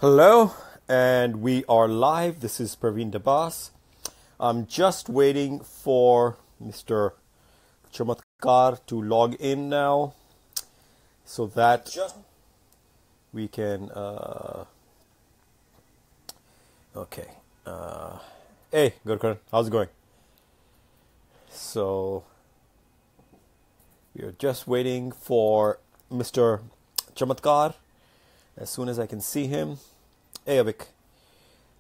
Hello, and we are live. This is Parvin Dabas. I'm just waiting for Mr. Chamatkar to log in now so that we can. Okay. Hey, Gurkhan, how's it going? So, we are just waiting for Mr. Chamatkar. As soon as I can see him. Hey, Avik,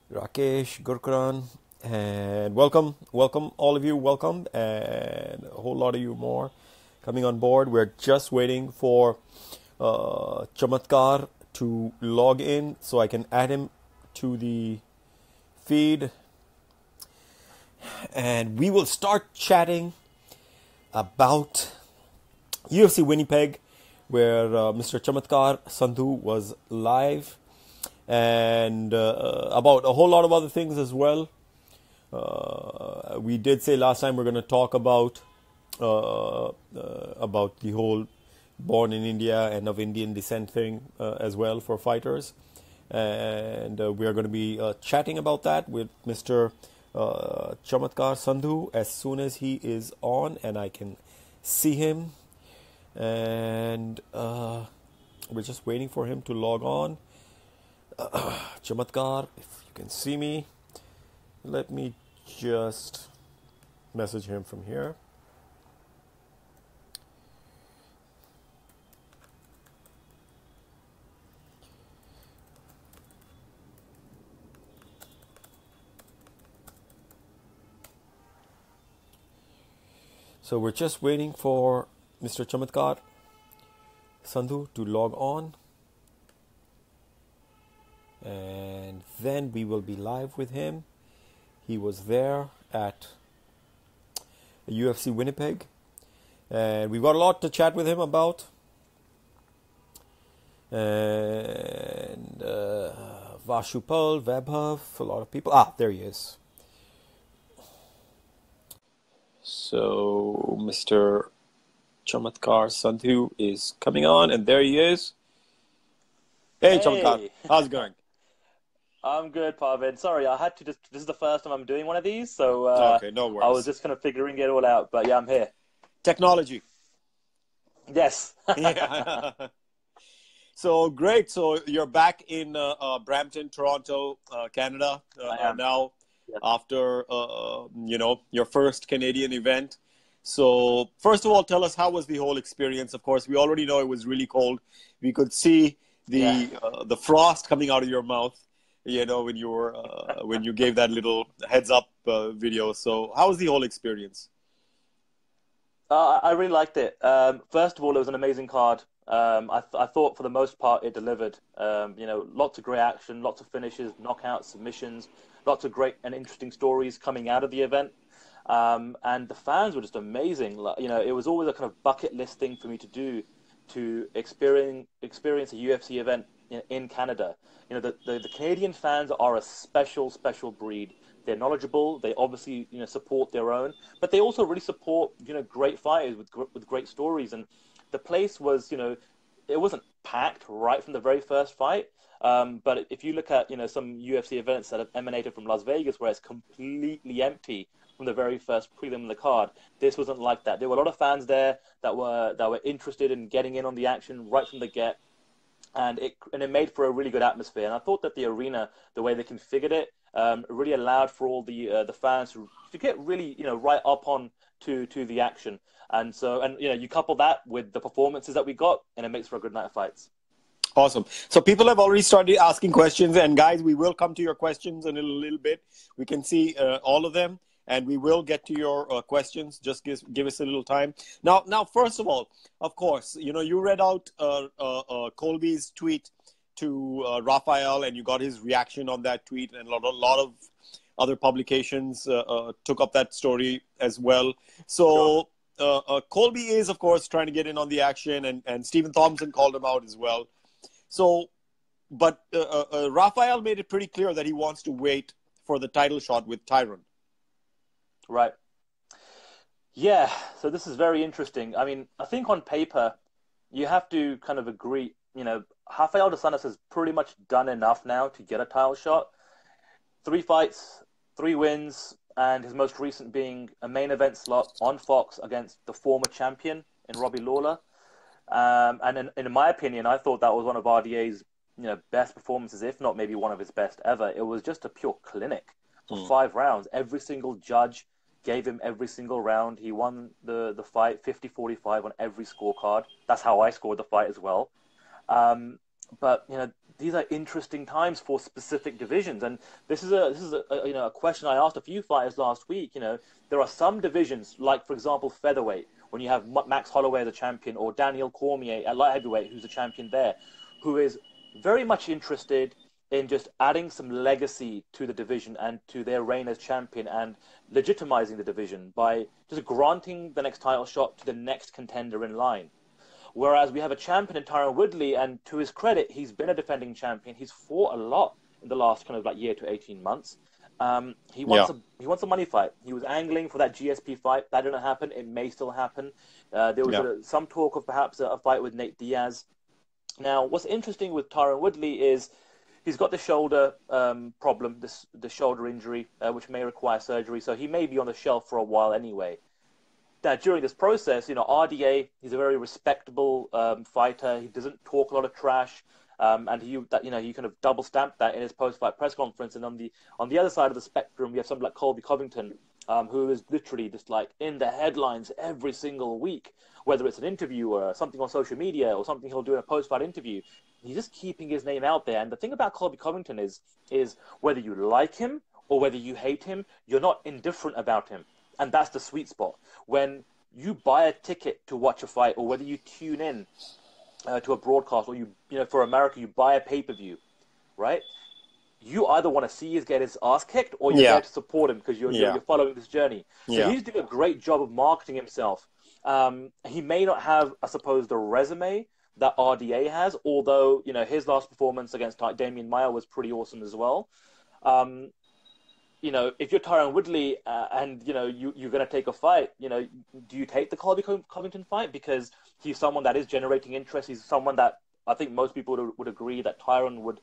Rakesh, Gurkhan, and welcome, all of you, welcome, and a whole lot of you more coming on board. We're just waiting for Chamatkar to log in so I can add him to the feed, and we will start chatting about UFC Winnipeg, where Mr. Chamatkar Sandhu was live, and about a whole lot of other things as well. We did say last time we're going to talk about the whole born in India and of Indian descent thing as well for fighters, and we are going to be chatting about that with Mr. Chamatkar Sandhu as soon as he is on and I can see him. And we're just waiting for him to log on. Chamatkar, if you can see me, let me just message him from here. So we're just waiting for Mr. Chamatkar Sandhu to log on, and then we will be live with him. He was there at UFC Winnipeg, and we've got a lot to chat with him about. And Vashupal, Vaibhav, a lot of people. There he is. So Mr. Chamatkar Sandhu is coming on, and there he is. Hey, Chamatkar, how's it going? I'm good, Parvin. Sorry, I had to this is the first time I'm doing one of these, so okay, no worries. I was just kind of figuring it all out, but yeah, I'm here. Technology. Yes. Yeah. So great. So you're back in Brampton, Toronto, Canada now, yes. After your first Canadian event. So first of all, tell us, how was the whole experience? Of course, we already know it was really cold. We could see the frost coming out of your mouth, when you were when you gave that little heads up video. So how was the whole experience? I really liked it. First of all, it was an amazing card. I thought for the most part it delivered. Lots of great action, lots of finishes, knockouts, submissions, lots of great and interesting stories coming out of the event. And the fans were just amazing. It was always a kind of bucket list thing for me to do, to experience a UFC event in Canada. The Canadian fans are a special breed. They're knowledgeable. They obviously support their own, but they also really support great fighters with great stories. And the place was it wasn't packed right from the very first fight. But if you look at some UFC events that have emanated from Las Vegas, where it's completely empty from the very first prelim in the card, this wasn't like that. There were a lot of fans there that were interested in getting in on the action right from the get, and it made for a really good atmosphere. And I thought that the arena, the way they configured it, really allowed for all the fans to get really right up on to the action. And you couple that with the performances that we got, and it makes for a good night of fights. Awesome. So people have already started asking questions, and guys, we will come to your questions in a little bit. We can see all of them, and we will get to your questions. Just give us a little time. Now, first of all, of course, you read out Colby's tweet to Rafael, and you got his reaction on that tweet, and a lot of other publications took up that story as well. So Colby is, of course, trying to get in on the action, and Stephen Thompson called him out as well. So, but Rafael made it pretty clear that he wants to wait for the title shot with Tyron. Right. Yeah. So this is very interesting. I mean, I think on paper, you have to kind of agree Rafael Dos Anjos has pretty much done enough now to get a title shot. 3 fights, 3 wins, and his most recent being a main event slot on Fox against the former champion in Robbie Lawler. And in my opinion, I thought that was one of RDA's best performances, if not maybe one of his best ever. It was just a pure clinic for 5 rounds. Every single judge gave him every single round. He won the fight 50-45 on every scorecard. That's how I scored the fight as well. But these are interesting times for specific divisions, and this is a question I asked a few fighters last week. There are some divisions, like for example featherweight, when you have Max Holloway as a champion, or Daniel Cormier at light heavyweight, who's a champion there, who is very much interested in just adding some legacy to the division and to their reign as champion and legitimizing the division by just granting the next title shot to the next contender in line. Whereas we have a champion in Tyron Woodley, and to his credit, he's been a defending champion. He's fought a lot in the last kind of year to 18 months. He wants a money fight. He was angling for that GSP fight. That didn't happen. It may still happen. There was some talk of perhaps a fight with Nate Diaz. Now, what's interesting with Tyron Woodley is he's got the shoulder problem, the shoulder injury, which may require surgery. So he may be on the shelf for a while anyway. Now, during this process, RDA, he's a very respectable fighter. He doesn't talk a lot of trash, and he kind of double stamped that in his post-fight press conference. And on the other side of the spectrum, we have somebody like Colby Covington, who is literally just in the headlines every single week, whether it's an interview or something on social media or something he'll do in a post-fight interview. He's just keeping his name out there. And the thing about Colby Covington is whether you like him or whether you hate him, you're not indifferent about him. And that's the sweet spot. When you buy a ticket to watch a fight, or whether you tune in to a broadcast, or for America, you buy a pay-per-view, right? You either want to see him get his ass kicked, or you're there to support him because you're following this journey. So he's doing a great job of marketing himself. He may not have, I suppose, the resume that RDA has, although his last performance against Damian Maia was pretty awesome as well. If you're Tyron Woodley and you're going to take a fight, do you take the Colby Covington fight because he's someone that is generating interest? He's someone that I think most people would agree that Tyron would,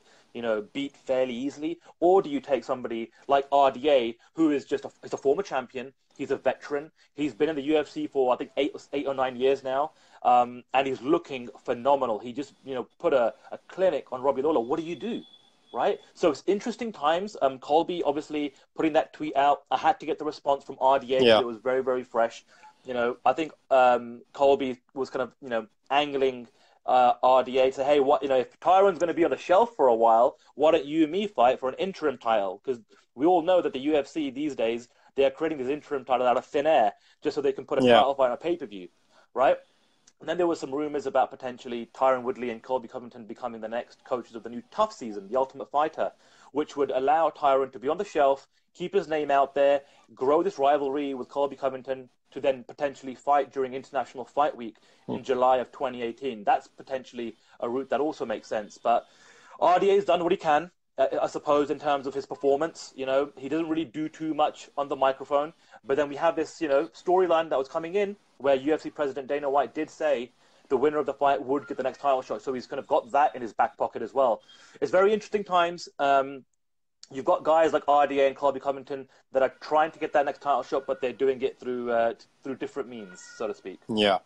beat fairly easily. Or do you take somebody like RDA, who is he's a former champion, he's a veteran, he's been in the UFC for I think 8 or 9 years now, and he's looking phenomenal. He just put a clinic on Robbie Lawler. What do you do? Right? So it's interesting times. Colby obviously putting that tweet out. I had to get the response from RDA because it was very, very fresh. I think Colby was kind of, angling RDA to say, hey, if Tyron's going to be on the shelf for a while, why don't you and me fight for an interim title? Because we all know that the UFC these days, they're creating this interim title out of thin air just so they can put a title fight on a pay-per-view, right? And then there were some rumors about potentially Tyron Woodley and Colby Covington becoming the next coaches of the new Tough season, the Ultimate Fighter, which would allow Tyron to be on the shelf, keep his name out there, grow this rivalry with Colby Covington to then potentially fight during International Fight Week in July of 2018. That's potentially a route that also makes sense. But RDA's done what he can, I suppose, in terms of his performance. He doesn't really do too much on the microphone. But then we have this, storyline that was coming in where UFC President Dana White did say the winner of the fight would get the next title shot. So he's kind of got that in his back pocket as well. It's very interesting times. You've got guys like RDA and Colby Covington that are trying to get that next title shot, but they're doing it through different means, so to speak. Yeah.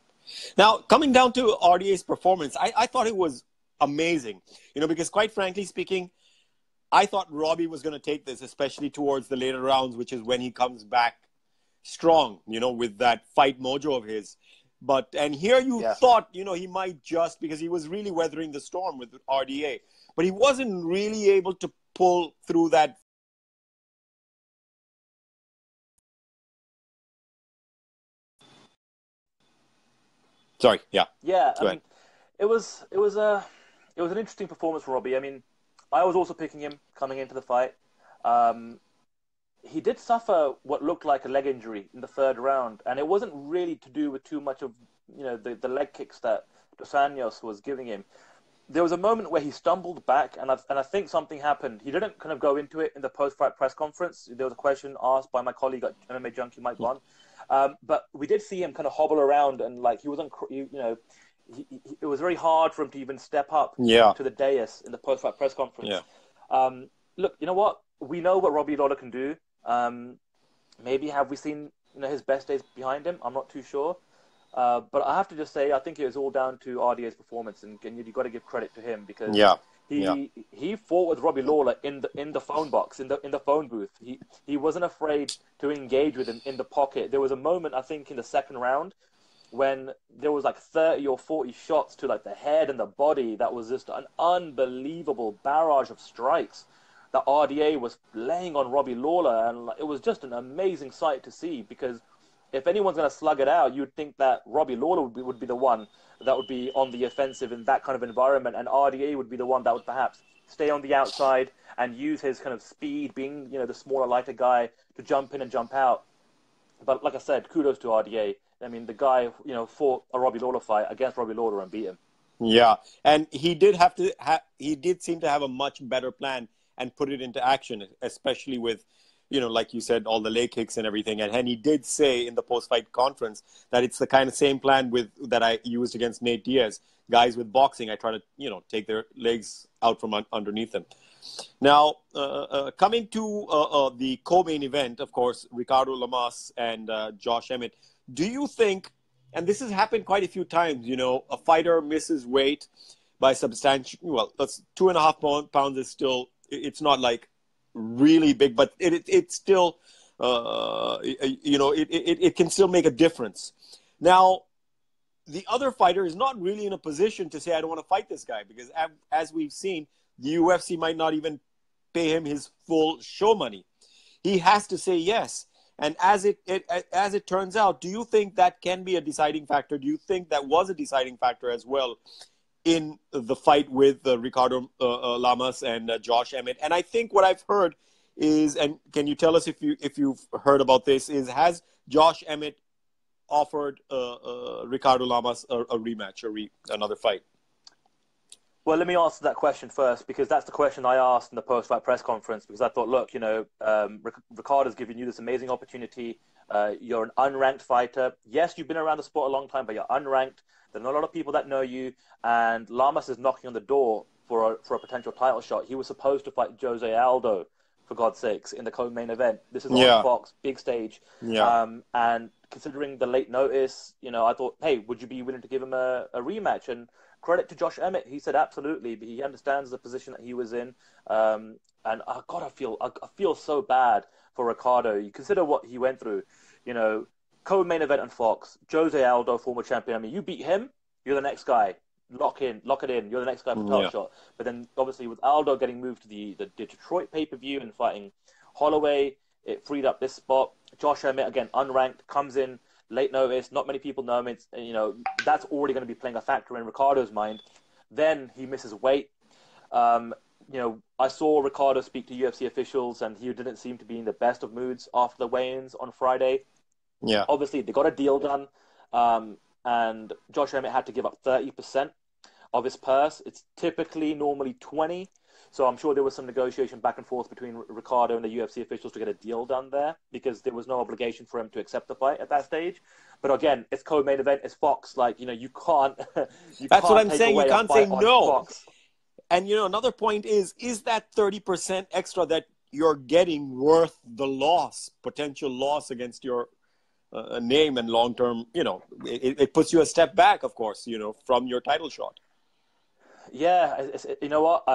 Now, coming down to RDA's performance, I thought it was amazing. Because quite frankly speaking, I thought Robbie was going to take this, especially towards the later rounds, which is when he comes back strong, with that fight mojo of his. And here you thought, he might just, because he was really weathering the storm with RDA, but he wasn't really able to pull through that. Sorry, yeah. Yeah, I mean, it was an interesting performance for Robbie. I mean, I was also picking him coming into the fight. He did suffer what looked like a leg injury in the 3rd round, and it wasn't really to do with too much of the leg kicks that Dos Anjos was giving him. There was a moment where he stumbled back, and I think something happened. He didn't kind of go into it in the post-fight press conference. There was a question asked by my colleague at MMA Junkie, Mike Bond. But we did see him kind of hobble around, and he wasn't, it was very hard for him to even step up Yeah. to the dais in the post-fight press conference. Yeah. Look, you know what? We know what Robbie Lawler can do. Maybe have we seen his best days behind him? I'm not too sure. But I have to just say, I think it was all down to RDA's performance, and you've got to give credit to him because he fought with Robbie Lawler in the phone box, in the phone booth. He wasn't afraid to engage with him in the pocket. There was a moment, I think, in the second round when there was like 30 or 40 shots to like the head and the body. That was just an unbelievable barrage of strikes that RDA was laying on Robbie Lawler, and it was just an amazing sight to see because if anyone's going to slug it out, you'd think that Robbie Lawler would be the one that would be on the offensive in that kind of environment, and RDA would be the one that would perhaps stay on the outside and use his kind of speed, being the smaller, lighter guy, to jump in and jump out. But like I said, kudos to RDA. I mean, the guy fought a Robbie Lawler fight against Robbie Lawler and beat him. Yeah, and he did he did seem to have a much better plan and put it into action, especially with like you said, all the leg kicks and everything. And he did say in the post-fight conference that it's the kind of same plan that I used against Nate Diaz. Guys with boxing, I try to, take their legs out from underneath them. Now, coming to the co-main event, of course, Ricardo Lamas and Josh Emmett. Do you think, and this has happened quite a few times, a fighter misses weight by substantial, well, that's 2.5 pounds is still, it's not like really big, but it's still, it can still make a difference. Now, the other fighter is not really in a position to say, I don't want to fight this guy, because as we've seen, the UFC might not even pay him his full show money. He has to say yes. And as it turns out, do you think that can be a deciding factor? Do you think that was a deciding factor as well in the fight with Ricardo Lamas and Josh Emmett? And I think what I've heard is, and can you tell us if you've heard about this, is has Josh Emmett offered Ricardo Lamas a rematch, another fight? Well, let me answer that question first, because that's the question I asked in the post-fight press conference, because I thought, look, Ricardo's given you this amazing opportunity. You're an unranked fighter. Yes, you've been around the sport a long time, but you're unranked. There are not a lot of people that know you, and Lamas is knocking on the door for a potential title shot. He was supposed to fight Jose Aldo, for God's sakes, in the co-main event. This is on Fox, big stage. Yeah. And considering the late notice, I thought, hey, would you be willing to give him a rematch? And credit to Josh Emmett, he said absolutely. He understands the position that he was in. And I feel so bad for Ricardo. You consider what he went through. Co-main event on Fox, Jose Aldo, former champion. I mean, you beat him, you're the next guy. Lock it in. You're the next guy for the title shot. But then, obviously, with Aldo getting moved to the Detroit pay-per-view and fighting Holloway, it freed up this spot. Josh Emmett, again, unranked, comes in, late notice. Not many people know him. It's, that's already going to be playing a factor in Ricardo's mind. Then he misses weight. I saw Ricardo speak to UFC officials, and he didn't seem to be in the best of moods after the weigh-ins on Friday. Yeah. Obviously, they got a deal done. And Josh Emmett had to give up 30% of his purse. It's normally 20%. So I'm sure there was some negotiation back and forth between Ricardo and the UFC officials to get a deal done there, because there was no obligation for him to accept the fight at that stage. But again, it's co-main event, it's Fox. Like, you can't. That's what I'm saying. You can't say no. Fox. And another point is that 30% extra that you're getting worth the potential loss against your name and long-term, it puts you a step back, of course, from your title shot. Yeah, you know what?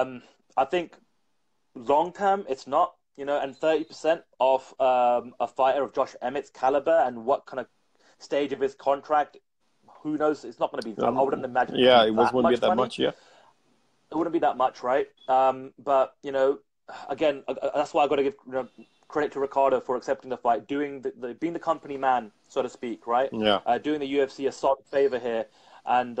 I think long-term it's not, and 30% of a fighter of Josh Emmett's caliber and what kind of stage of his contract, who knows? It's not going to be, I wouldn't imagine. Yeah, it wouldn't be that much, yeah. It wouldn't be that much, right? But, again, that's why I got to give credit to Ricardo for accepting the fight, being the company man, so to speak, right? Yeah. Doing the UFC a solid favor here. And,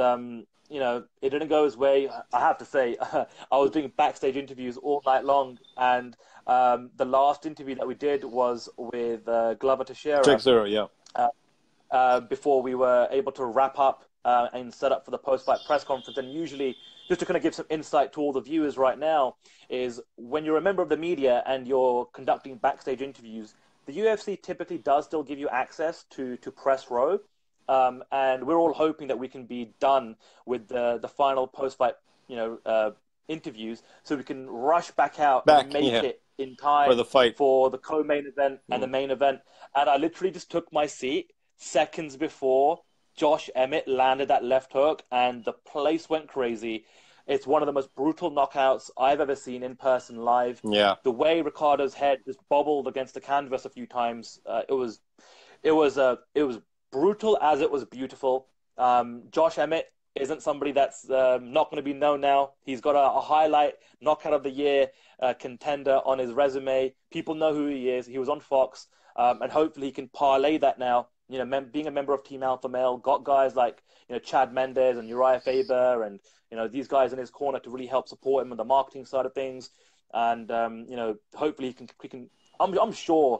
it didn't go his way. I have to say, I was doing backstage interviews all night long. And the last interview that we did was with Glover Teixeira. Yeah. Before we were able to wrap up and set up for the post-fight press conference. And usually, just to kind of give some insight to all the viewers right now, is when you're a member of the media and you're conducting backstage interviews, the UFC typically does still give you access to press row. And we're all hoping that we can be done with the final post-fight, interviews, so we can rush back out and make it in time for the fight, for the co-main event and the main event. And I literally just took my seat seconds before Josh Emmett landed that left hook, and the place went crazy. It's one of the most brutal knockouts I've ever seen in person live. Yeah. The way Ricardo's head just bobbled against the canvas a few times, it was brutal as it was beautiful. Josh Emmett isn't somebody that's not going to be known now. He's got a highlight knockout of the year contender on his resume. People know who he is. He was on Fox, and hopefully he can parlay that now. Being a member of Team Alpha Male, got guys like Chad Mendes and Uriah Faber, and these guys in his corner to really help support him on the marketing side of things. And hopefully he can. I'm sure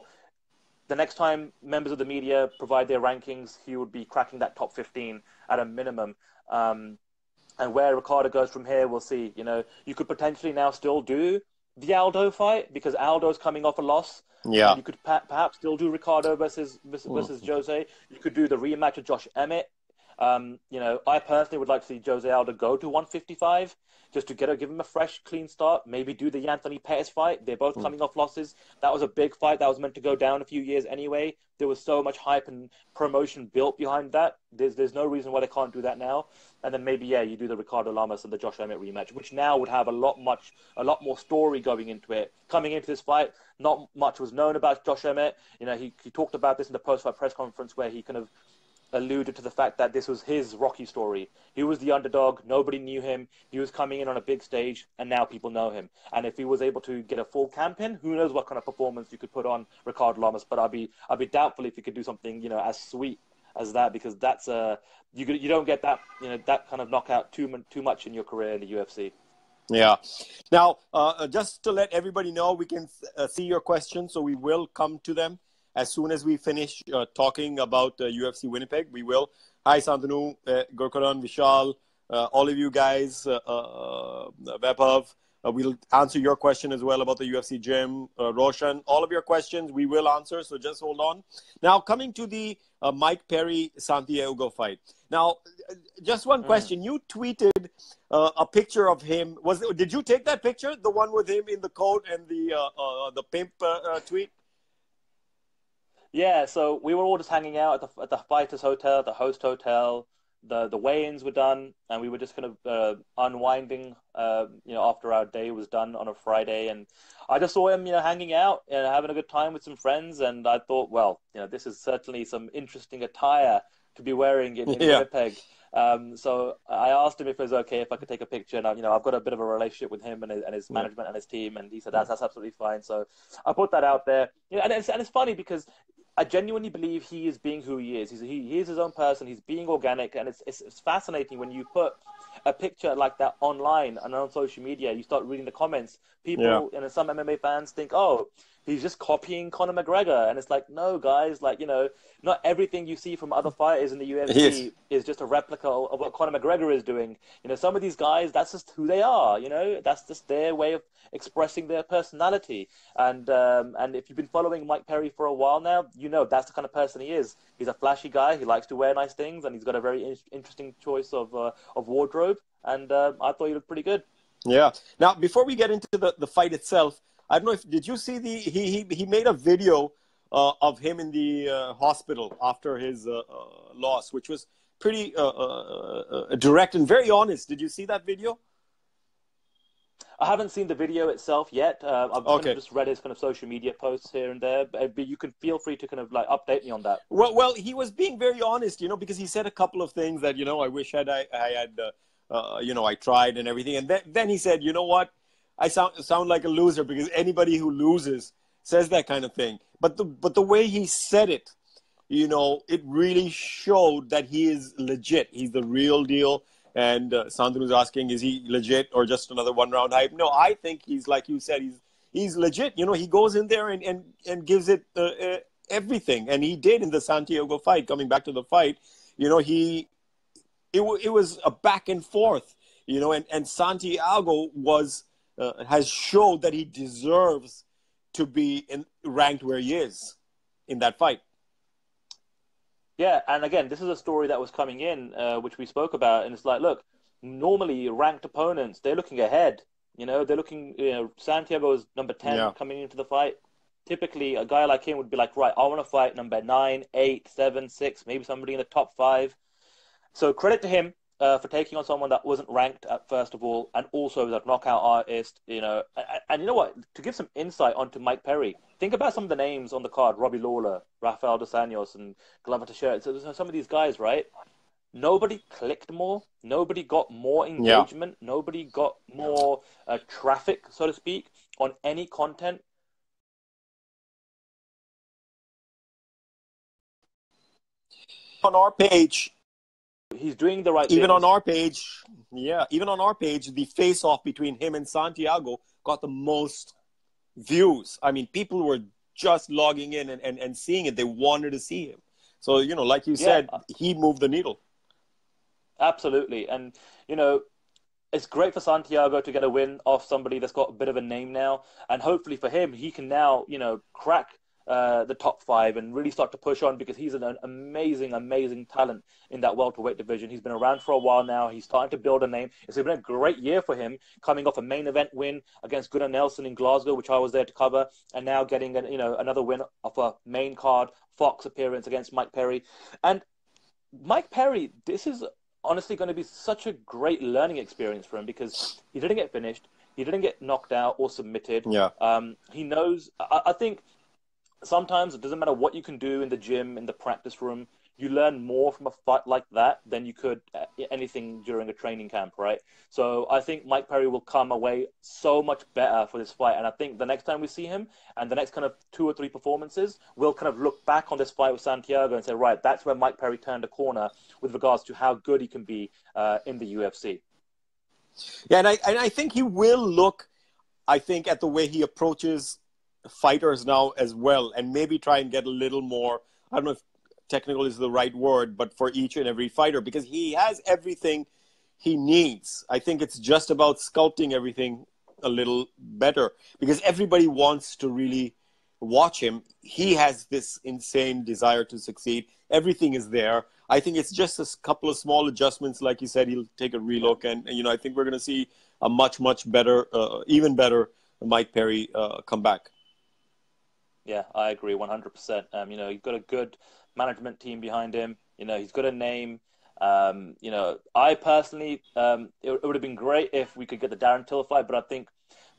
the next time members of the media provide their rankings, he would be cracking that top 15 at a minimum. And where Ricardo goes from here, we'll see. You could potentially now still do the Aldo fight because Aldo's coming off a loss. Yeah. You could perhaps still do Ricardo versus Jose. You could do the rematch of Josh Emmett. I personally would like to see Jose Aldo go to 155 just to give him a fresh, clean start. Maybe do the Anthony Pettis fight. They're both coming off losses. That was a big fight that was meant to go down a few years anyway. There was so much hype and promotion built behind that. There's no reason why they can't do that now. And then maybe, you do the Ricardo Lamas and the Josh Emmett rematch, which now would have a lot more story going into it. Coming into this fight, not much was known about Josh Emmett. He talked about this in the post-fight press conference where he kind of alluded to the fact that this was his Rocky story. He was the underdog. Nobody knew him. He was coming in on a big stage, and now people know him. And if he was able to get a full camp in, who knows what kind of performance you could put on Ricardo Lamas. But I'd be doubtful if you could do something as sweet as that, because that's you don't get that that kind of knockout too much in your career in the UFC. Yeah. Now, just to let everybody know, we can see your questions, so we will come to them as soon as we finish talking about UFC Winnipeg. We will. Hi, Sandhu, Gurkaran, Vishal, all of you guys, Vaibhav. We'll answer your question as well about the UFC gym. Roshan, all of your questions we will answer, so just hold on. Now, coming to the Mike Perry-Santiago fight. Now, just one question. You tweeted a picture of him. Did you take that picture, the one with him in the coat and the pimp tweet? Yeah, so we were all just hanging out at the fighters' hotel, the host hotel. The weigh-ins were done, and we were just kind of unwinding, after our day was done on a Friday. And I just saw him, hanging out and having a good time with some friends. And I thought, well, this is certainly some interesting attire to be wearing in Winnipeg. So I asked him if it was okay if I could take a picture. And I've got a bit of a relationship with him and his management and his team, and he said that's absolutely fine. So I put that out there. And it's funny because I genuinely believe he is being who he is. He is his own person. He's being organic, and it's fascinating when you put a picture like that online and on social media. You start reading the comments. People and some MMA fans think, "Oh, he's just copying Conor McGregor," and it's like, no, guys, not everything you see from other fighters in the UFC is just a replica of what Conor McGregor is doing. Some of these guys, that's just who they are. That's just their way of expressing their personality. And if you've been following Mike Perry for a while now, that's the kind of person he is. He's a flashy guy. He likes to wear nice things, and he's got a very interesting choice of wardrobe. And I thought he looked pretty good. Yeah. Now, before we get into the fight itself, I don't know did you see he made a video of him in the hospital after his loss, which was pretty direct and very honest. Did you see that video? I haven't seen the video itself yet. I've kind of just read his kind of social media posts here and there, but you can feel free to kind of update me on that. Well, he was being very honest, because he said a couple of things that I wish I had I tried and everything, and then he said, you know what, I sound like a loser because anybody who loses says that kind of thing. But the way he said it, it really showed that he is legit. He's the real deal. And Sandhu was asking, is he legit or just another one-round hype? No, I think he's, like you said, he's legit. He goes in there and gives it everything. And he did in the Santiago fight. Coming back to the fight, it was a back and forth, and Santiago has showed that he deserves to be ranked where he is in that fight. Yeah, and again, this is a story that was coming in, which we spoke about, and it's like, look, normally ranked opponents, they're looking ahead. They're looking, Santiago is number 10 Yeah. coming into the fight. Typically, a guy like him would be like, right, I want to fight number 9, 8, 7, 6, maybe somebody in the top 5. So credit to him for taking on someone that wasn't ranked at first of all, and also as a knockout artist. And you know what? To give some insight onto Mike Perry, think about some of the names on the card: Robbie Lawler, Rafael Dos Anjos, and Glover Teixeira. So some of these guys, right? Nobody clicked more. Nobody got more Yeah. engagement. Nobody got more traffic, so to speak, on any content. On our page, He's doing the right even on things. our page, yeah, even on our page, the face-off between him and Santiago got the most views. I mean, people were just logging in and seeing it. They wanted to see him. So, like you Yeah, said, he moved the needle. absolutely. And, it's great for Santiago to get a win off somebody that's got a bit of a name now. And hopefully for him, he can now, crack the top 5 and really start to push on, because he's an amazing, amazing talent in that welterweight division. He's been around for a while now. He's starting to build a name. It's been a great year for him, coming off a main event win against Gunnar Nelson in Glasgow, which I was there to cover, and now getting another win off a main card Fox appearance against Mike Perry. And Mike Perry, this is honestly going to be such a great learning experience for him, because he didn't get finished. He didn't get knocked out or submitted. Yeah. He knows, I think sometimes it doesn't matter what you can do in the gym, in the practice room. You learn more from a fight like that than you could anything during a training camp, right? So I think Mike Perry will come away so much better for this fight. And I think the next time we see him and the next kind of 2 or 3 performances, we'll kind of look back on this fight with Santiago and say, right, that's where Mike Perry turned a corner with regards to how good he can be in the UFC. Yeah, and I think he will look, I think, at the way he approaches fighters now as well, and maybe try and get a little more, I don't know if technical is the right word, but for each and every fighter, because he has everything he needs. I think it's just about sculpting everything a little better, because everybody wants to really watch him. He has this insane desire to succeed. Everything is there. I think it's just a couple of small adjustments. Like you said, he'll take a relook, and I think we're going to see a much, much better, even better Mike Perry come back. Yeah, I agree 100%. He's got a good management team behind him. He's got a name. I personally, it would have been great if we could get the Darren Till fight, but I think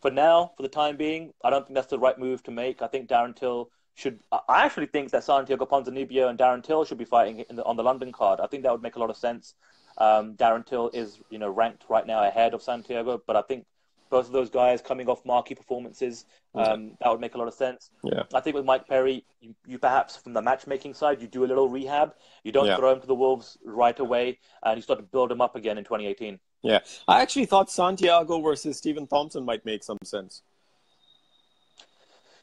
for now, for the time being, I don't think that's the right move to make. I think Darren Till should. I actually think that Santiago Ponzinibbio and Darren Till should be fighting on the London card. I think that would make a lot of sense. Darren Till is, ranked right now ahead of Santiago, but I think both of those guys coming off marquee performances, that would make a lot of sense. Yeah. I think with Mike Perry, you perhaps from the matchmaking side, you do a little rehab. You don't throw him to the wolves right away, and you start to build him up again in 2018. Yeah. I actually thought Santiago versus Stephen Thompson might make some sense.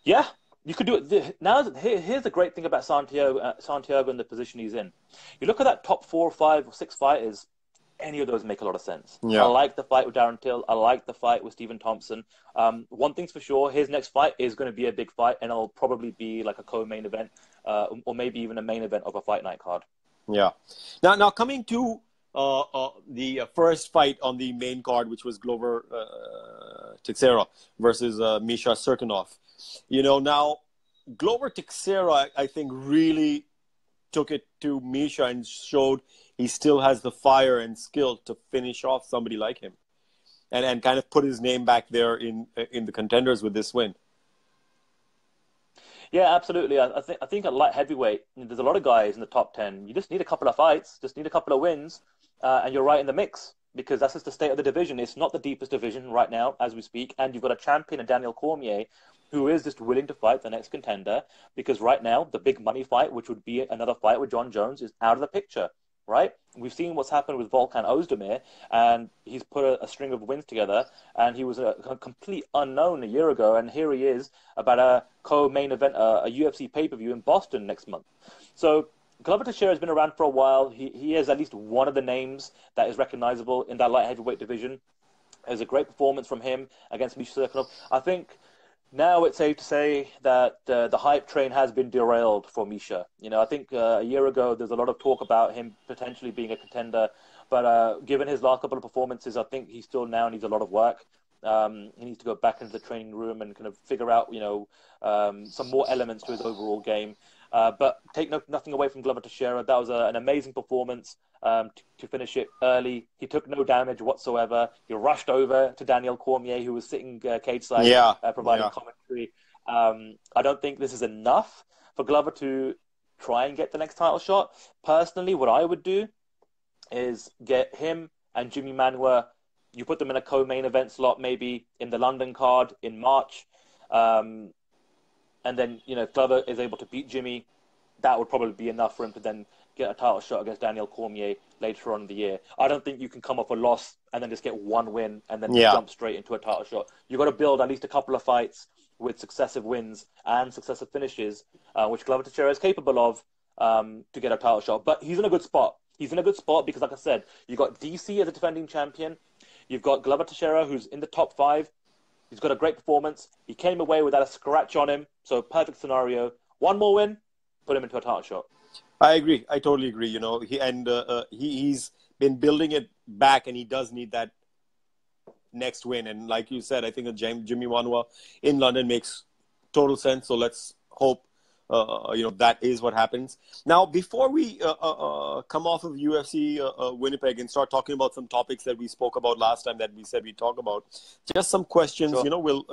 Yeah, you could do it. Now, here's the great thing about Santiago and the position he's in. You look at that top 4, 5, or 6 fighters, any of those make a lot of sense. Yeah. I like the fight with Darren Till. I like the fight with Stephen Thompson. One thing's for sure, his next fight is going to be a big fight, and it'll probably be like a co-main event, or maybe even a main event of a fight night card. Yeah. Now coming to the first fight on the main card, which was Glover Teixeira versus Misha Cirkunov. Now Glover Teixeira, I think, really took it to Misha and showed he still has the fire and skill to finish off somebody like him, and kind of put his name back there in the contenders with this win. Yeah, absolutely. I think at light heavyweight, there's a lot of guys in the top 10. You just need a couple of fights, just need a couple of wins, and you're right in the mix, because that's just the state of the division. It's not the deepest division right now as we speak, and you've got a champion in Daniel Cormier who is just willing to fight the next contender, because right now the big money fight, which would be another fight with John Jones, is out of the picture. Right? We've seen what's happened with Volkan Ozdemir, and he's put a string of wins together, and he was a complete unknown a year ago, and here he is about a co-main event, a UFC pay-per-view in Boston next month. So Glover Teixeira has been around for a while. He is at least one of the names that is recognizable in that light heavyweight division. It was a great performance from him against Misha Cirkunov. I think Now it's safe to say that the hype train has been derailed for Misha. I think a year ago there's a lot of talk about him potentially being a contender, but given his last couple of performances, I think he still now needs a lot of work. He needs to go back into the training room and kind of figure out, some more elements to his overall game. But take nothing away from Glover Teixeira. That was an amazing performance to finish it early. He took no damage whatsoever. He rushed over to Daniel Cormier, who was sitting cage side, providing commentary. I don't think this is enough for Glover to try and get the next title shot. Personally, what I would do is get him and Jimmy Manuwa. You put them in a co-main event slot, maybe in the London card in March. And then, if Glover is able to beat Jimmy, that would probably be enough for him to then get a title shot against Daniel Cormier later on in the year. I don't think you can come off a loss and then just get one win and then jump straight into a title shot. You've got to build at least a couple of fights with successive wins and successive finishes, which Glover Teixeira is capable of to get a title shot. But he's in a good spot. He's in a good spot because, like I said, you've got DC as a defending champion. You've got Glover Teixeira, who's in the top 5. He's got a great performance. He came away without a scratch on him. So perfect scenario. One more win, put him into a title shot. I agree. I totally agree. He's been building it back, and he does need that next win. And like you said, I think Jimmy Manuwa in London makes total sense. So let's hope that is what happens. Now, before we come off of UFC Winnipeg and start talking about some topics that we spoke about last time that we said we'd talk about, just some questions, Sure. We'll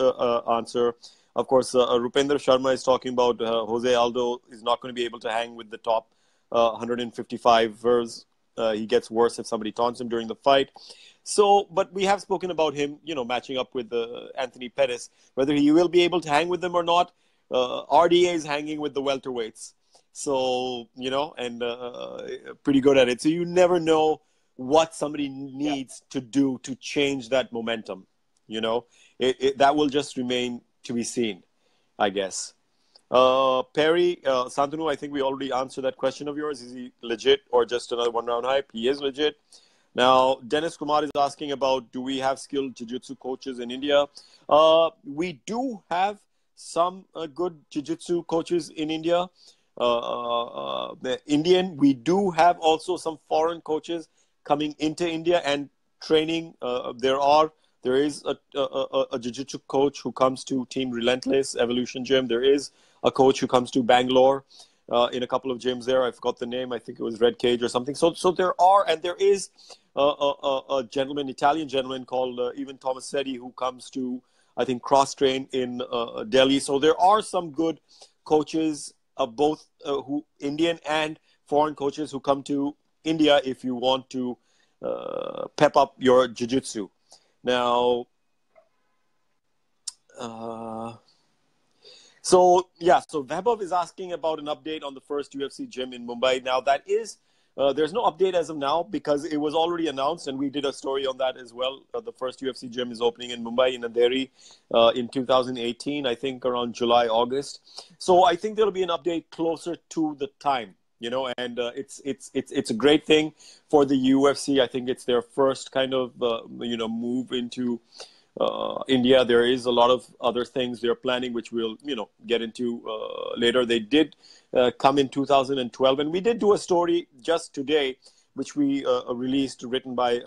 answer. Of course, Rupendra Sharma is talking about Jose Aldo is not going to be able to hang with the top 155ers. He gets worse if somebody taunts him during the fight. So, but we have spoken about him, matching up with Anthony Pettis, whether he will be able to hang with them or not. RDA is hanging with the welterweights. So, and pretty good at it. So you never know what somebody needs to do to change that momentum. That will just remain to be seen, I guess. Perry, Sandhu, I think we already answered that question of yours. Is he legit or just another one-round hype? He is legit. Now, Dennis Kumar is asking about, do we have skilled jiu-jitsu coaches in India? We do have some good jiu-jitsu coaches in India. The Indian, we do have also some foreign coaches coming into India and training. There is a jiu-jitsu coach who comes to Team Relentless Evolution Gym. There is a coach who comes to Bangalore in a couple of gyms there. I forgot the name. I think it was Red Cage or something. So there is a gentleman, Italian gentleman called Ivan Tomasetti, who comes to, I think, cross-train in Delhi. So there are some good coaches of both Indian and foreign coaches who come to India if you want to pep up your jiu-jitsu. Now, so Vaibhav is asking about an update on the first UFC gym in Mumbai. Now, that is, there's no update as of now because it was already announced, and we did a story on that as well. The first UFC gym is opening in Mumbai, in Andheri, in 2018, I think around July, August. So I think there'll be an update closer to the time. And it's a great thing for the UFC. I think it's their first kind of move into India. There is a lot of other things they're planning, which we'll get into later. They did come in 2012, and we did do a story just today, which we released, written by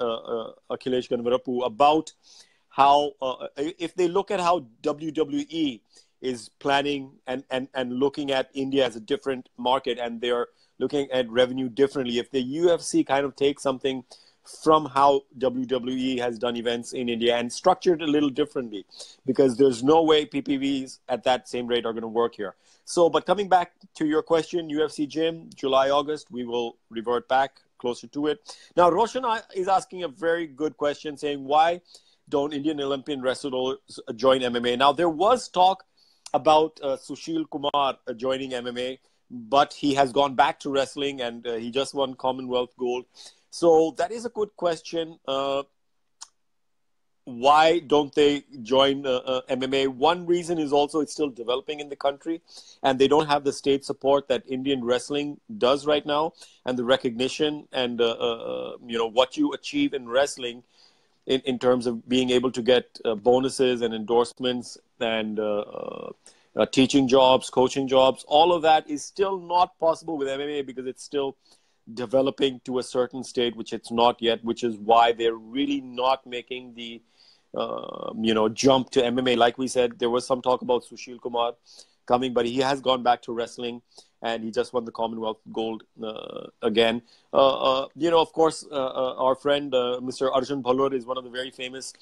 Akhilesh Ganvarapu, about how if they look at how WWE is planning and looking at India as a different market, and they're looking at revenue differently. If the UFC kind of takes something from how WWE has done events in India and structured a little differently, because there's no way PPVs at that same rate are going to work here. So, but coming back to your question, UFC gym, July, August, we will revert back closer to it. Now, Roshan is asking a very good question, saying, why don't Indian Olympian wrestlers join MMA? Now, there was talk about Sushil Kumar joining MMA, but he has gone back to wrestling, and he just won Commonwealth gold. So that is a good question. Why don't they join MMA? One reason is also it's still developing in the country, and they don't have the state support that Indian wrestling does right now, and the recognition and what you achieve in wrestling in terms of being able to get bonuses and endorsements and teaching jobs, coaching jobs. All of that is still not possible with MMA because it's still developing to a certain state, which it's not yet, which is why they're really not making the jump to MMA. Like we said, there was some talk about Sushil Kumar coming, but he has gone back to wrestling, and he just won the Commonwealth gold again. Of course, our friend Mr. Arjun Bhalur is one of the very famous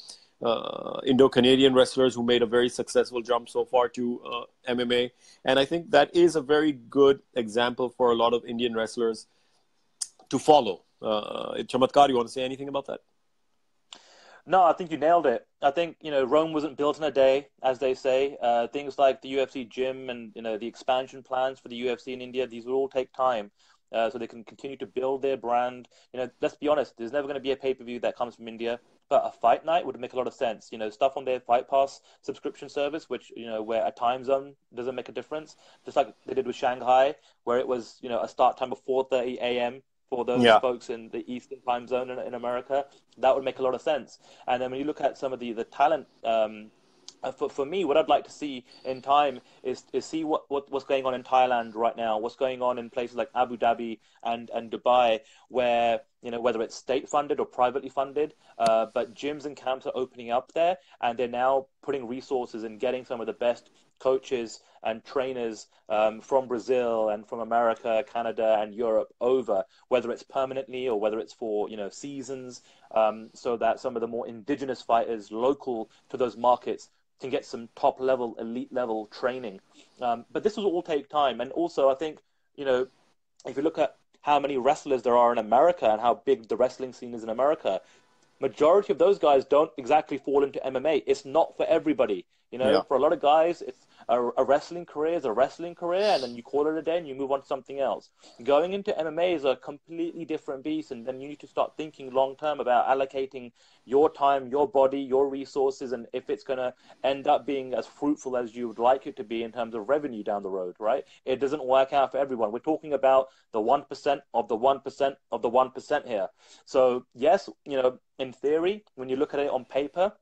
Indo-Canadian wrestlers who made a very successful jump so far to MMA. And I think that is a very good example for a lot of Indian wrestlers to follow. Chamatkar, you want to say anything about that? No, I think you nailed it. I think, Rome wasn't built in a day, as they say. Things like the UFC gym and, the expansion plans for the UFC in India, these will all take time so they can continue to build their brand. Let's be honest, there's never going to be a pay-per-view that comes from India, but a fight night would make a lot of sense. Stuff on their Fight Pass subscription service, which, where a time zone doesn't make a difference, just like they did with Shanghai, where it was, a start time of 4:30 a.m., for those folks in the Eastern time zone in America. That would make a lot of sense. And then when you look at some of the talent, for me, what I'd like to see in time is see what's going on in Thailand right now, what's going on in places like Abu Dhabi and Dubai, where, whether it's state-funded or privately funded, but gyms and camps are opening up there, and they're now putting resources and getting some of the best coaches and trainers from Brazil and from America, Canada, and Europe over, whether it's permanently or whether it's for seasons, so that some of the more indigenous fighters local to those markets can get some top level, elite level training. But this will all take time, and also I think if you look at how many wrestlers there are in America and how big the wrestling scene is in America, majority of those guys don't exactly fall into MMA. It's not for everybody. For a lot of guys, it's a wrestling career is a wrestling career, and then you call it a day and you move on to something else. Going into MMA is a completely different beast, and then you need to start thinking long-term about allocating your time, your body, your resources, and if it's going to end up being as fruitful as you would like it to be in terms of revenue down the road, right? It doesn't work out for everyone. We're talking about the 1% of the 1% of the 1% here. So yes, in theory, when you look at it on paper,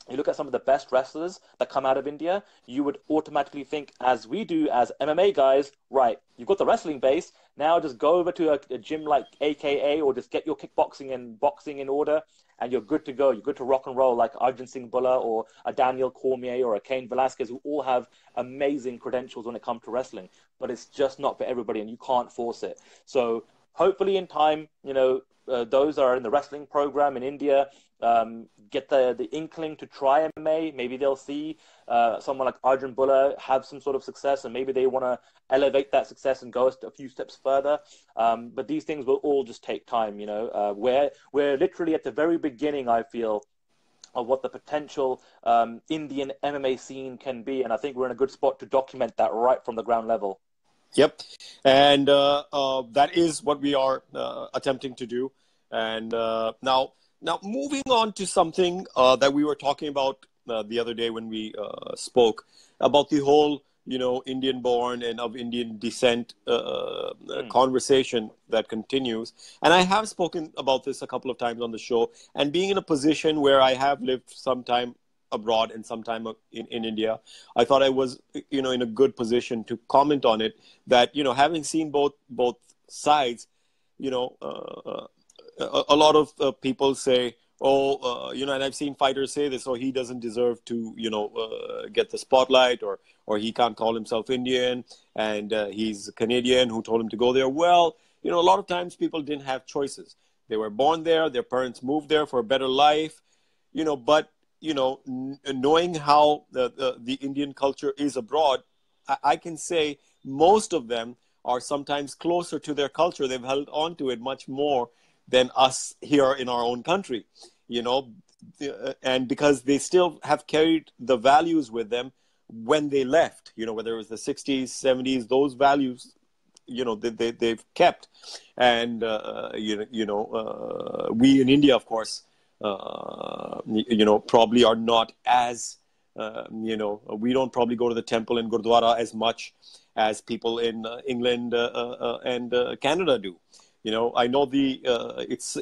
you look at some of the best wrestlers that come out of India, you would automatically think, as we do as MMA guys, right, you've got the wrestling base, now just go over to a gym like AKA, or just get your kickboxing and boxing in order, and you're good to go. You're good to rock and roll, like Arjun Singh Bulla or a Daniel Cormier or a Cain Velasquez, who all have amazing credentials when it comes to wrestling. But it's just not for everybody, and you can't force it. So hopefully in time, those are in the wrestling program in India, get the inkling to try MMA. Maybe they'll see someone like Arjun Bulla have some sort of success, and maybe they want to elevate that success and go a few steps further. But these things will all just take time. We're literally at the very beginning, I feel, of what the potential Indian MMA scene can be, and I think we're in a good spot to document that right from the ground level. Yep, and that is what we are attempting to do. And now moving on to something that we were talking about the other day when we spoke about the whole, Indian-born and of Indian descent conversation that continues. And I have spoken about this a couple of times on the show. And being in a position where I have lived some time abroad and some time in India, I thought I was, in a good position to comment on it. That, having seen both sides, a lot of people say, and I've seen fighters say this, he doesn't deserve to, get the spotlight, or he can't call himself Indian, and he's Canadian, who told him to go there. Well, a lot of times people didn't have choices. They were born there, their parents moved there for a better life, but, knowing how the Indian culture is abroad, I can say most of them are sometimes closer to their culture. They've held on to it much more than us here in our own country, and because they still have carried the values with them when they left, whether it was the 60s, 70s, those values, they've kept. And, we in India, of course, probably are not as, we don't probably go to the temple in Gurdwara as much as people in England and Canada do. I know it's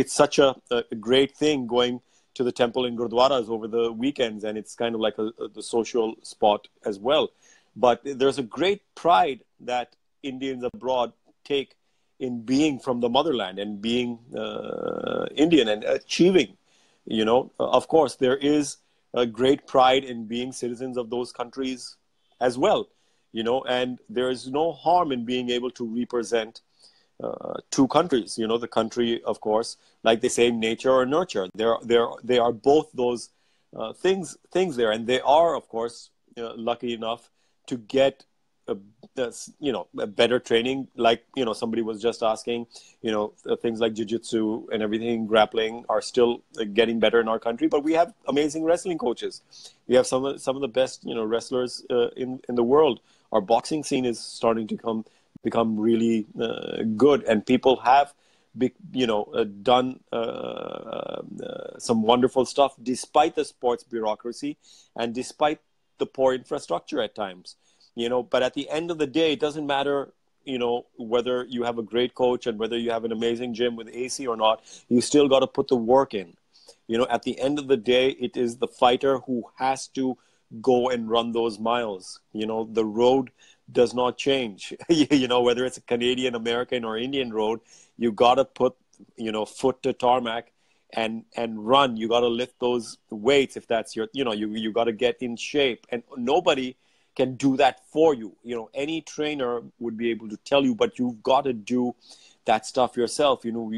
such a great thing going to the temple in Gurdwaras over the weekends, and it's kind of like the social spot as well. But there's a great pride that Indians abroad take in being from the motherland and being Indian and achieving. Of course, there is a great pride in being citizens of those countries as well. And there is no harm in being able to represent two countries. The country, of course, like they say, nature or nurture. They are both those things there, and they are, of course, lucky enough to get a better training. Like somebody was just asking, things like jiu-jitsu and everything, grappling are still getting better in our country. But we have amazing wrestling coaches. We have some of the best wrestlers in the world. Our boxing scene is starting to become really good, and people have done some wonderful stuff despite the sports bureaucracy and despite the poor infrastructure at times. But at the end of the day, it doesn't matter, whether you have a great coach and whether you have an amazing gym with AC or not. You still got to put the work in. At the end of the day, it is the fighter who has to go and run those miles. The road does not change. Whether it's a Canadian, American, or Indian road, you got to put, foot to tarmac and run. You got to lift those weights if that's your, you got to get in shape. And nobody can do that for you. Any trainer would be able to tell you, but you've got to do that stuff yourself. Now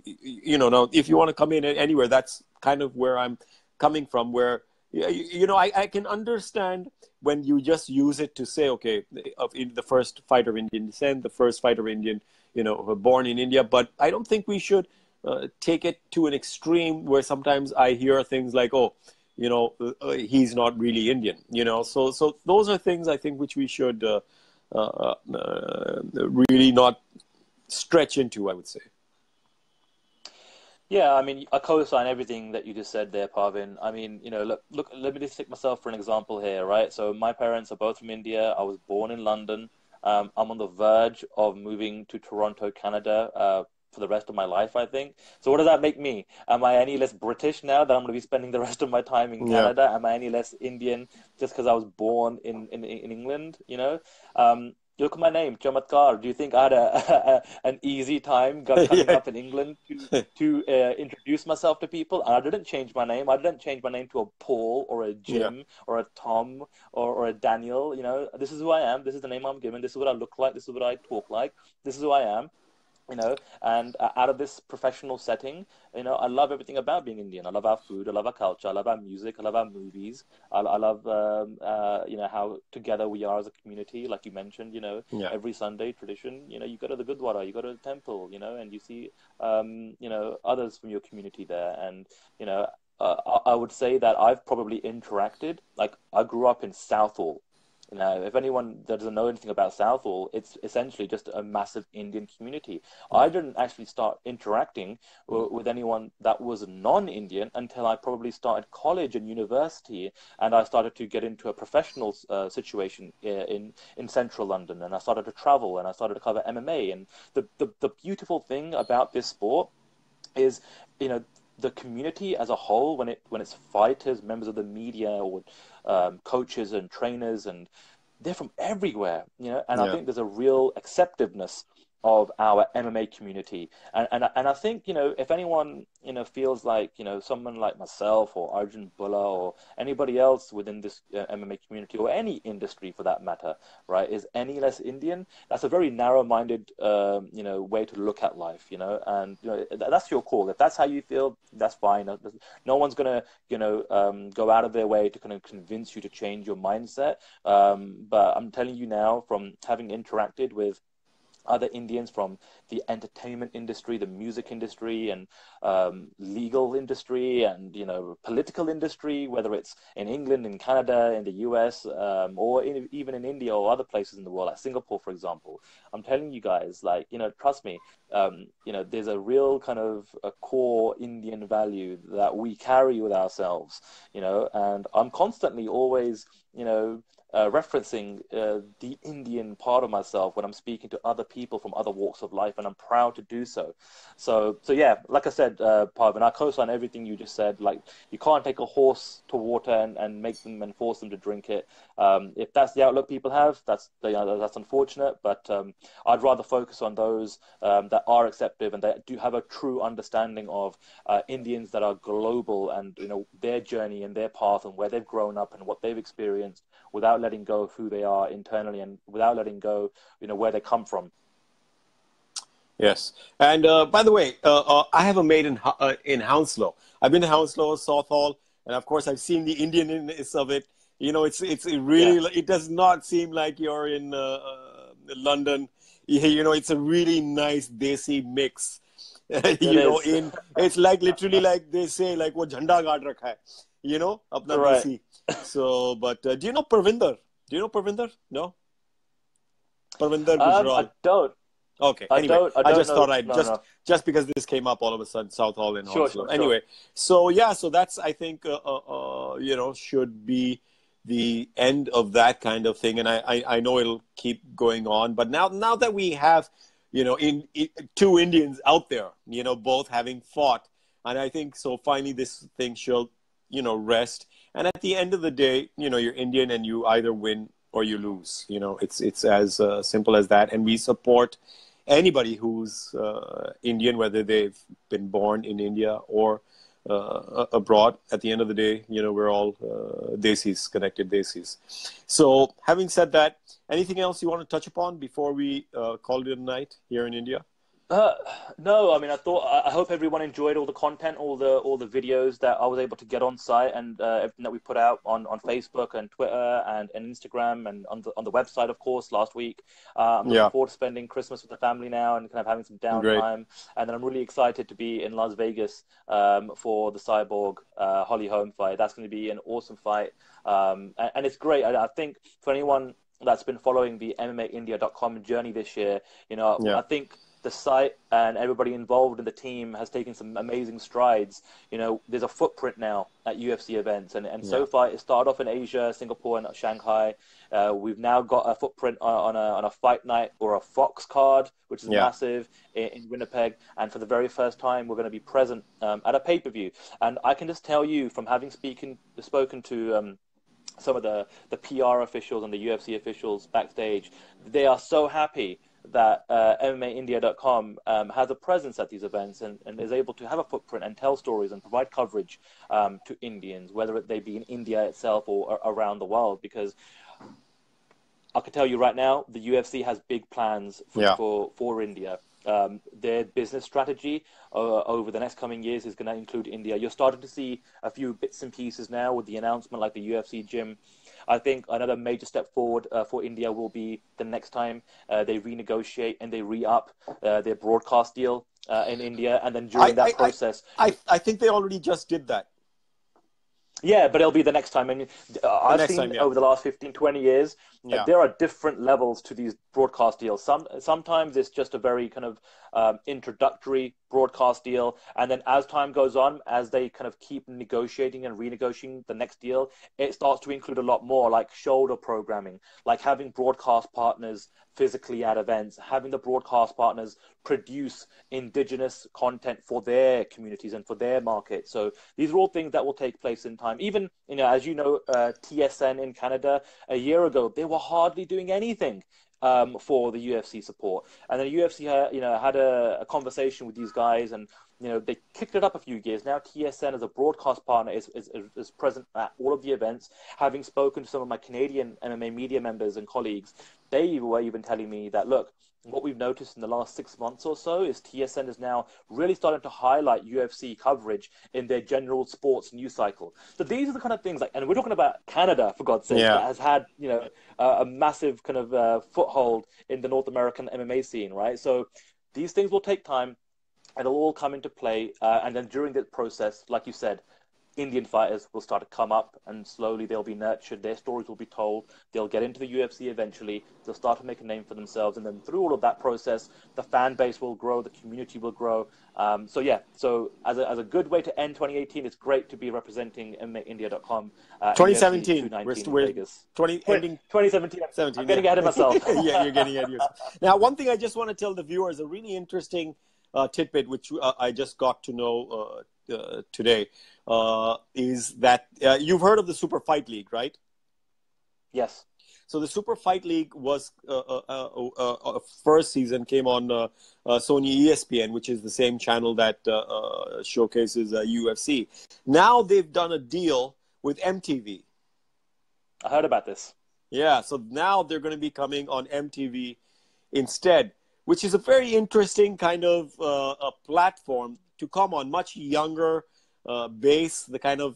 if you want to come in anywhere, that's kind of where I'm coming from, where, I can understand when you just use it to say, okay, the first fighter of Indian descent, the first fighter of Indian, born in India. But I don't think we should take it to an extreme where sometimes I hear things like, oh, he's not really Indian, So those are things I think which we should really not stretch into, I would say. Yeah, I mean, I co-sign everything that you just said there, Parvin. I mean, look, let me just take myself for an example here, right? So my parents are both from India. I was born in London. I'm on the verge of moving to Toronto, Canada, for the rest of my life, I think. So what does that make me? Am I any less British now that I'm going to be spending the rest of my time in Canada? Am I any less Indian just because I was born in England, Look at my name, Chamatkar. Do you think I had an easy time coming up in England to introduce myself to people? And I didn't change my name. I didn't change my name to a Paul or a Jim or a Tom or a Daniel. This is who I am. This is the name I'm given. This is what I look like. This is what I talk like. This is who I am. And out of this professional setting, I love everything about being Indian. I love our food. I love our culture. I love our music. I love our movies. I love, how together we are as a community. Like you mentioned, every Sunday tradition, you go to the Gurdwara, you go to the temple, and you see, others from your community there. And, I would say that I've probably interacted, like I grew up in Southall. If anyone that doesn't know anything about Southall, it's essentially just a massive Indian community. I didn't actually start interacting with anyone that was non-Indian until I probably started college and university, and I started to get into a professional situation in central London, and I started to travel, and I started to cover MMA. And the beautiful thing about this sport is, the community as a whole, when it's fighters, members of the media, or coaches and trainers, and they're from everywhere, and I think there's a real acceptiveness of our MMA community. And I think, if anyone, feels like, someone like myself or Arjun Bulla or anybody else within this MMA community or any industry for that matter, right, is any less Indian, that's a very narrow-minded, way to look at life, and, that's your call. If that's how you feel, that's fine. No one's going to, go out of their way to kind of convince you to change your mindset. But I'm telling you now, from having interacted with other Indians from the entertainment industry, the music industry, and legal industry, and political industry, whether it's in England, in Canada, in the US, or even in India or other places in the world, like Singapore, for example. I'm telling you guys, like, trust me, there's a real kind of a core Indian value that we carry with ourselves, and I'm constantly always, referencing the Indian part of myself when I'm speaking to other people from other walks of life, and I'm proud to do so. So yeah, like I said, Parvin, I co-sign everything you just said. Like, you can't take a horse to water and make them and force them to drink it. If that's the outlook people have, that's unfortunate. But I'd rather focus on those that are acceptive and that do have a true understanding of Indians that are global, and their journey and their path and where they've grown up and what they've experienced, without letting go of who they are internally and without letting go, where they come from. Yes. And by the way, I have a mate in Hounslow. I've been to Hounslow, Southall, and of course I've seen the Indianness of it. It's really, it does not seem like you're in London. It's a really nice desi mix. It's like literally like they say, like wo jhanda gaad rakha hai, apna desi. So, but do you know Parvinder? Do you know Parvinder? No? Parvinder Gujral. I don't. Okay. Anyway, I just thought I'd just because this came up all of a sudden, Southall and Hounslow. Anyway, so yeah, so that's, I think, should be the end of that kind of thing. And I know it'll keep going on, but now that we have, two Indians out there, both having fought, and I think so finally this thing should, rest. And at the end of the day, you're Indian and you either win or you lose. It's as simple as that. And we support anybody who's Indian, whether they've been born in India or abroad. At the end of the day, we're all desis, connected desis. So having said that, anything else you want to touch upon before we call it a night here in India? No, I mean, I hope everyone enjoyed all the content, all the videos that I was able to get on site, and everything that we put out on Facebook and Twitter and Instagram and on the website, of course, last week. I'm looking forward to spending Christmas with the family now and kind of having some downtime. Great. And then I'm really excited to be in Las Vegas for the Cyborg Holly Holm fight. That's going to be an awesome fight. And it's great. I think for anyone that's been following the MMAindia.com journey this year, I think the site and everybody involved in the team has taken some amazing strides. There's a footprint now at UFC events, and so far it started off in Asia, Singapore, and Shanghai. We've now got a footprint on a fight night or a Fox card, which is massive in Winnipeg. And for the very first time, we're going to be present at a pay-per-view. And I can just tell you, from having spoken to some of the PR officials and the UFC officials backstage, they are so happy that MMAindia.com has a presence at these events and is able to have a footprint and tell stories and provide coverage to Indians, whether they be in India itself or around the world. Because I can tell you right now, the UFC has big plans for India. Their business strategy over the next coming years is going to include India. You're starting to see a few bits and pieces now with the announcement, like the UFC gym. I think another major step forward for India will be the next time they renegotiate and they re-up their broadcast deal in India. And then during that process... I think they already just did that. Yeah, but it'll be the next time. I mean, I've seen over the last 15, 20 years, there are different levels to these broadcast deals. Sometimes it's just a very kind of introductory broadcast deal. And then as time goes on, as they kind of keep negotiating and renegotiating the next deal, it starts to include a lot more, like shoulder programming, like having broadcast partners physically at events, having the broadcast partners produce indigenous content for their communities and for their market. So these are all things that will take place in time. Even, as you know, TSN in Canada, a year ago, they were hardly doing anything for the UFC support. And then the UFC had a conversation with these guys, and they kicked it up a few years. Now TSN as a broadcast partner is present at all of the events. Having spoken to some of my Canadian MMA media members and colleagues, they were even telling me that, look, what we've noticed in the last 6 months or so is TSN is now really starting to highlight UFC coverage in their general sports news cycle. So these are the kind of things, and we're talking about Canada, for God's sake, that has had a massive kind of foothold in the North American MMA scene, right? So these things will take time. It'll all come into play, and then during the process, like you said, Indian fighters will start to come up, and slowly they'll be nurtured. Their stories will be told. They'll get into the UFC eventually. They'll start to make a name for themselves, and then through all of that process, the fan base will grow, the community will grow. So as a good way to end 2018, it's great to be representing MMAindia.com in 2017. UFC 219 We're in Vegas. 2017. I'm getting ahead of myself. Yeah, you're getting ahead of yourself. Now, one thing I just want to tell the viewers, a really interesting tidbit, which I just got to know today, is that you've heard of the Super Fight League, right? Yes. So the Super Fight League was first season came on Sony ESPN, which is the same channel that showcases UFC. Now they've done a deal with MTV. I heard about this. Yeah, so now they're going to be coming on MTV instead, which is a very interesting kind of a platform to come on, much younger base, the kind of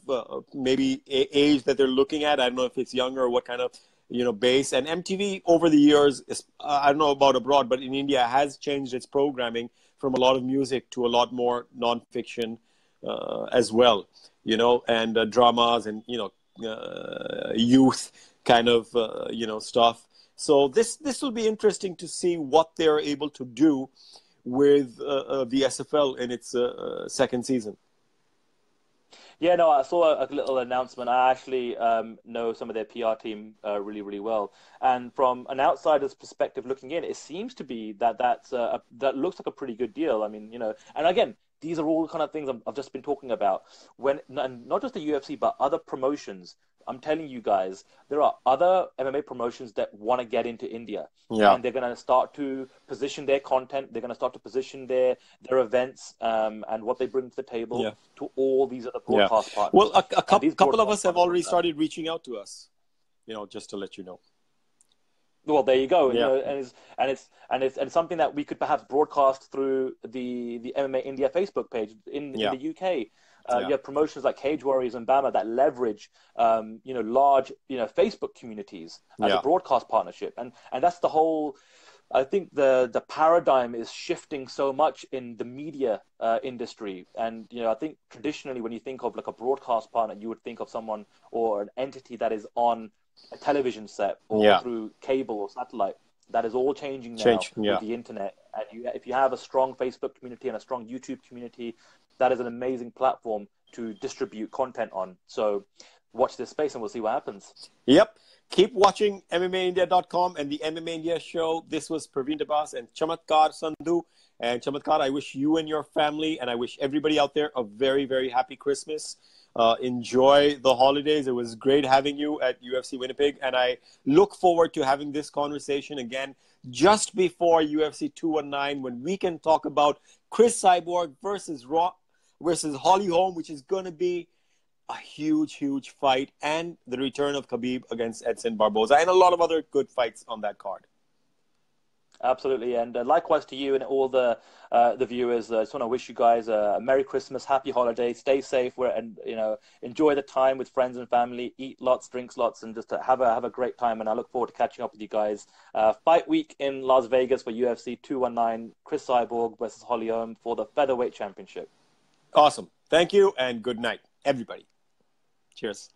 maybe age that they're looking at. I don't know if it's younger or what kind of base. And MTV over the years, I don't know about abroad, but in India has changed its programming from a lot of music to a lot more nonfiction as well, and dramas and youth kind of stuff. So this will be interesting to see what they're able to do with the SFL in its second season. Yeah, no, I saw a little announcement. I actually know some of their PR team really, really well. And from an outsider's perspective looking in, it seems to be that that looks like a pretty good deal. I mean, and again, these are all the kind of things I've just been talking about. And not just the UFC, but other promotions. I'm telling you guys, there are other MMA promotions that want to get into India. Yeah. And they're going to start to position their content. They're going to start to position their events and what they bring to the table to all these other broadcast partners. Well, a couple of us have already started reaching out to us, just to let you know. Well, there you go. Yeah. And it's something that we could perhaps broadcast through the MMA India Facebook page in the UK. You have promotions like Cage Warriors and Bama that leverage, large, Facebook communities as a broadcast partnership, and that's the whole. I think the paradigm is shifting so much in the media industry, and I think traditionally when you think of like a broadcast partner, you would think of someone or an entity that is on a television set or through cable or satellite. That is all changing now with the internet. And if you have a strong Facebook community and a strong YouTube community, that is an amazing platform to distribute content on. So watch this space and we'll see what happens. Yep. Keep watching MMAindia.com and the MMA India show. This was Parvin Dabas and Chamatkar Sandhu. And Chamatkar, I wish you and your family and I wish everybody out there a very, very happy Christmas. Enjoy the holidays. It was great having you at UFC Winnipeg. And I look forward to having this conversation again just before UFC 219 when we can talk about Chris Cyborg versus Holly Holm, which is going to be a huge, huge fight, and the return of Khabib against Edson Barboza, and a lot of other good fights on that card. Absolutely, and likewise to you and all the viewers. I just want to wish you guys a Merry Christmas, Happy Holidays, stay safe, and enjoy the time with friends and family, eat lots, drinks lots, and just have a great time. And I look forward to catching up with you guys. Fight week in Las Vegas for UFC 219, Chris Cyborg versus Holly Holm for the Featherweight Championship. Awesome, thank you, and good night, everybody. Cheers.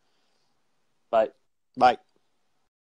Bye. Bye.